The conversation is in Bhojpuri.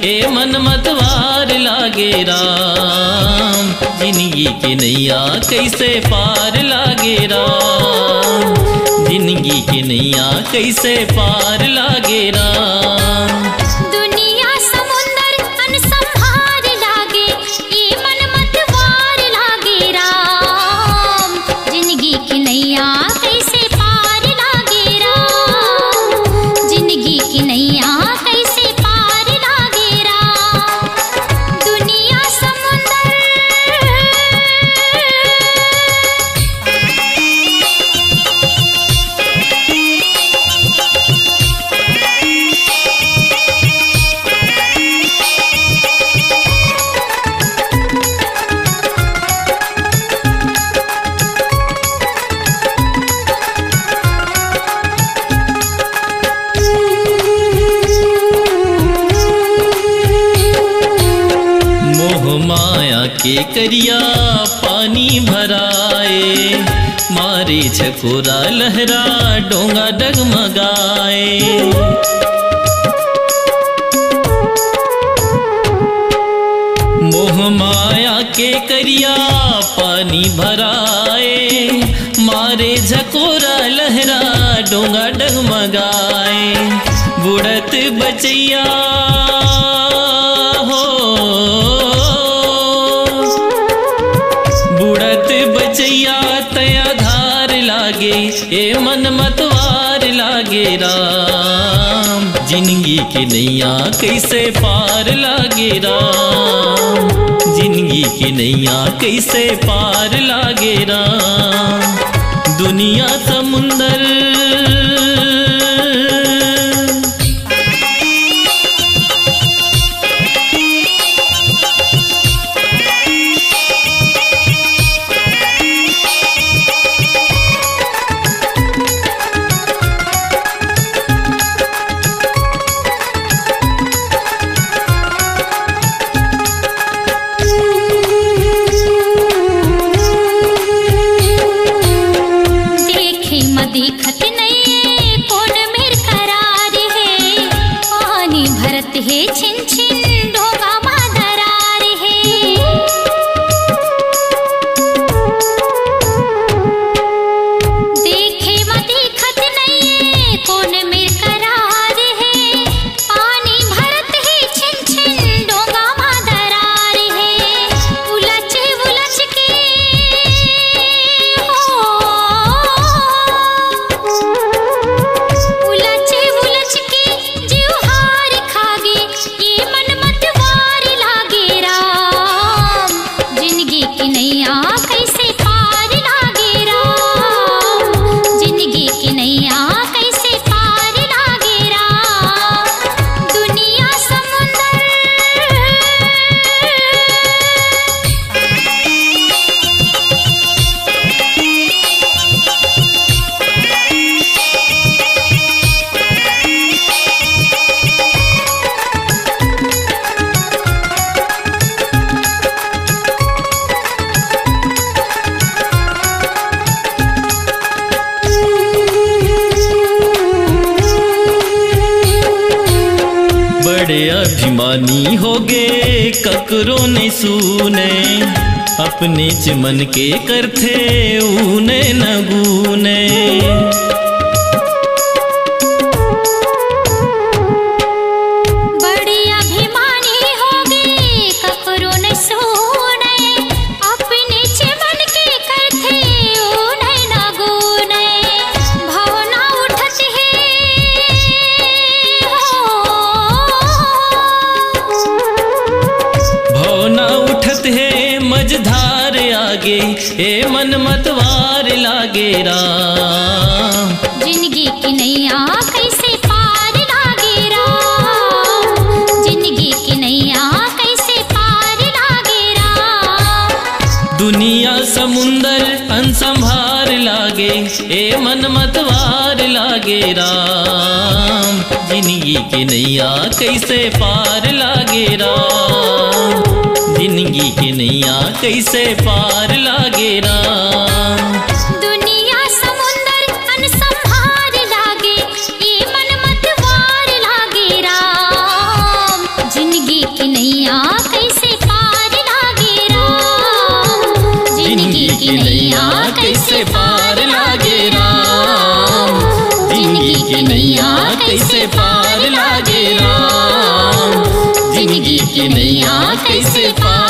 ए मन मतवार लागे राम। जिंदगी के नैया कैसे पार लागे राम। जिंदगी के नैया कैसे पार लागे राम। दुनिया समुंदर अनसंभार लागे, ये मन मतवार लागे राम। जिंदगी की नैया कैसे पार लागे राम। जिंदगी की नैया कैसे पार लागे राम। दुनिया समुंदर माया के करिया पानी भराए, मारे झकोरा लहरा डोंगा डगमगाए। मोह माया के करिया पानी भराए, मारे झकोरा लहरा डोंगा डगमगाए। बुढ़त बचैया हो, बुढ़त बचैया तया धार लागे, ए मन मतवार लागे राम। जिंदगी की नैया कैसे पार लागे राम। जिंदगी की नैया कैसे पार लागे राम। दुनिया समुंदर देखत नहीं कौन मेर करार है। पानी भरत है छिन छिन ढोंगा मादरार है। देखे म देखत नहीं कौन मेर करार है। पानी भरत है छिन छिन ढोंगा मादरार है। उलझ उलझ के उलझ उलझ के जीव हार खागे, ये मन मतवार लागे राम। जिंदगी की नैया कैसे पार लागे राम। जिंदगी की नैया कैसे पार लागे राम। दुनिया समुंदर बड़े अभिमानी हो गए ककरो ने सुने। अपने चमन के करथे ऊने न गूने। बड़े अभिमानी हो गए ककरो न सुने। अपने चमन के करथे ऊने न गूने। भावना उठत है भावना उठत है मझधार आगे, ए मन मतवार लागे राम। जिंदगी की नैया कैसे पार लागे राम। जिंदगी की नैया कैसे पार लागे राम। दुनिया समुंदर अनसंभार लागे, ए मन मतवार लागे राम। जिंदगी की नैया कैसे पार लागे राम। जिंदगी की नैया कैसे पार लागे राम। दुनिया समुंदर अनसंभार लागे, ये मन मतवार लागे राम। जिंदगी जिंदगी की नैया कैसे पार लागे राम। जिंदगी की नैया कैसे पार लागे राम। जिंदगी की नैया कैसे पार लागे राम। जिंदगी की नैया कैसे पार